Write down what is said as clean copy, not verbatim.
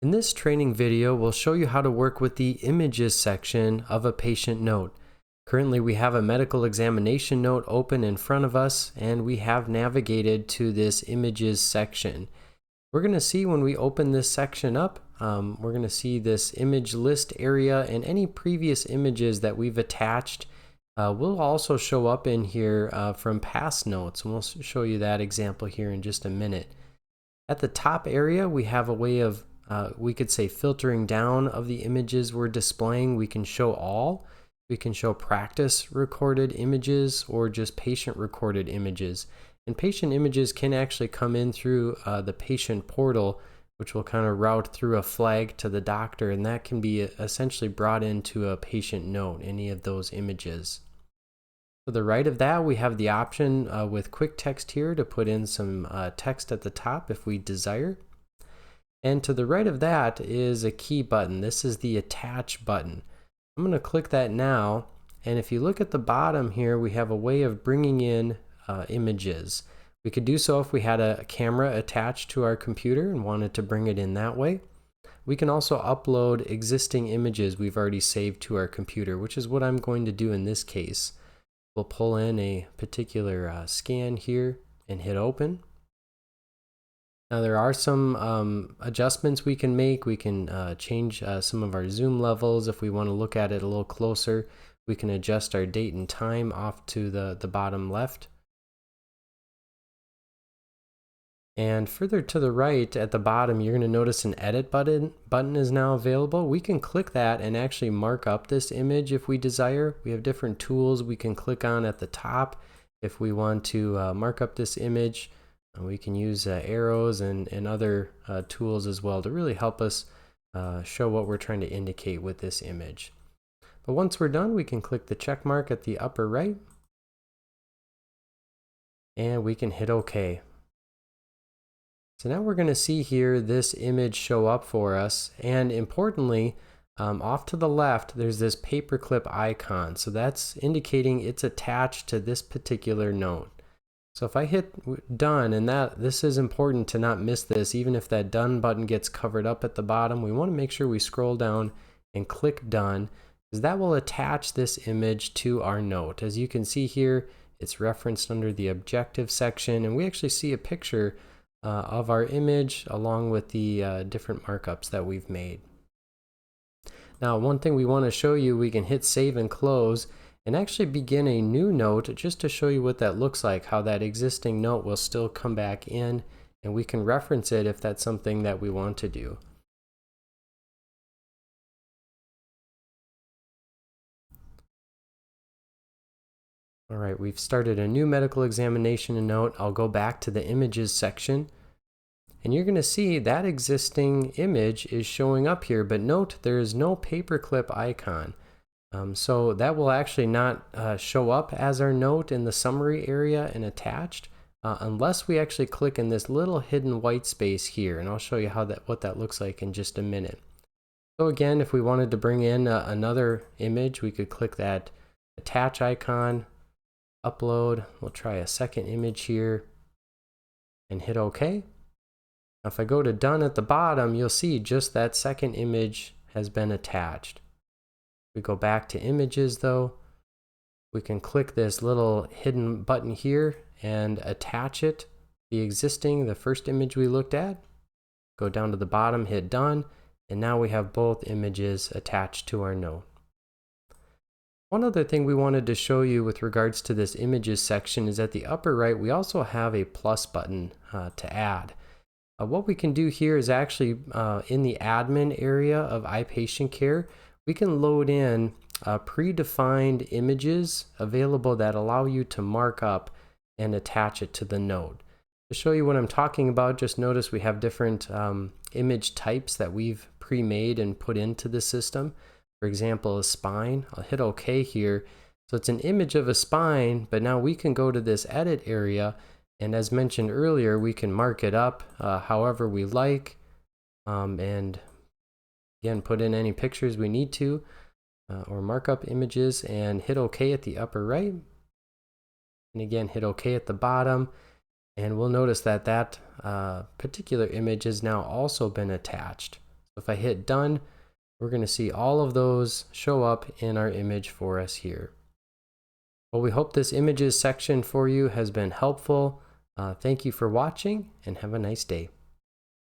In this training video, we'll show you how to work with the images section of a patient note. Currently, we have a medical examination note open in front of us, and we have navigated to this images section. We're going to see when we open this section up, we're going to see this image list area, and any previous images that we've attached will also show up in here from past notes, and we'll show you that example here in just a minute. At the top area, we have a way of we could say filtering down of the images we're displaying. We can show all, we can show practice recorded images, or just patient recorded images. And patient images can actually come in through the patient portal, which will kind of route through a flag to the doctor, and that can be essentially brought into a patient note, any of those images. To the right of that, we have the option with quick text here to put in some text at the top if we desire. And to the right of that is a key button. This is the attach button. I'm going to click that now, and if you look at the bottom here, we have a way of bringing in images. We could do so if we had a camera attached to our computer and wanted to bring it in that way. We can also upload existing images we've already saved to our computer, which is what I'm going to do in this case. We'll pull in a particular scan here and hit open. Now there are some adjustments we can make. We can change some of our zoom levels if we want to look at it a little closer. We can adjust our date and time off to the bottom left. And further to the right at the bottom, you're going to notice an edit button is now available. We can click that and actually mark up this image if we desire. We have different tools we can click on at the top if we want to mark up this image. We can use arrows and other tools as well to really help us show what we're trying to indicate with this image. But once we're done, we can click the check mark at the upper right, and we can hit OK. So now we're going to see here this image show up for us, and importantly, off to the left, there's this paperclip icon. So that's indicating it's attached to this particular note. So if I hit done, and this is important to not miss this, even if that done button gets covered up at the bottom, we want to make sure we scroll down and click done, because that will attach this image to our note. As you can see here, it's referenced under the objective section, and we actually see a picture of our image along with the different markups that we've made. Now, one thing we want to show you, we can hit save and close and actually begin a new note just to show you what that looks like, how that existing note will still come back in, and we can reference it if that's something that we want to do. All right, we've started a new medical examination note. I'll go back to the images section, and you're going to see that existing image is showing up here, but note there is no paperclip icon. So that will actually not show up as our note in the summary area and attached unless we actually click in this little hidden white space here, and I'll show you what that looks like in just a minute. So again, if we wanted to bring in another image, we could click that attach icon, upload. We'll try a second image here and hit OK. Now if I go to done at the bottom, you'll see just that second image has been attached. We go back to images though, we can click this little hidden button here and attach it, the first image we looked at. Go down to the bottom, hit done, and now we have both images attached to our note. One other thing we wanted to show you with regards to this images section is at the upper right, we also have a plus button to add. What we can do here is actually in the admin area of iPatient Care, we can load in predefined images available that allow you to mark up and attach it to the note. To show you what I'm talking about, just notice we have different image types that we've pre-made and put into the system. For example, a spine. I'll hit OK here. So it's an image of a spine, but now we can go to this edit area, and as mentioned earlier, we can mark it up however we like, and again, put in any pictures we need to, or mark up images, and hit OK at the upper right. And again, hit OK at the bottom. And we'll notice that that particular image has now also been attached. If I hit done, we're going to see all of those show up in our image for us here. Well, we hope this images section for you has been helpful. Thank you for watching and have a nice day.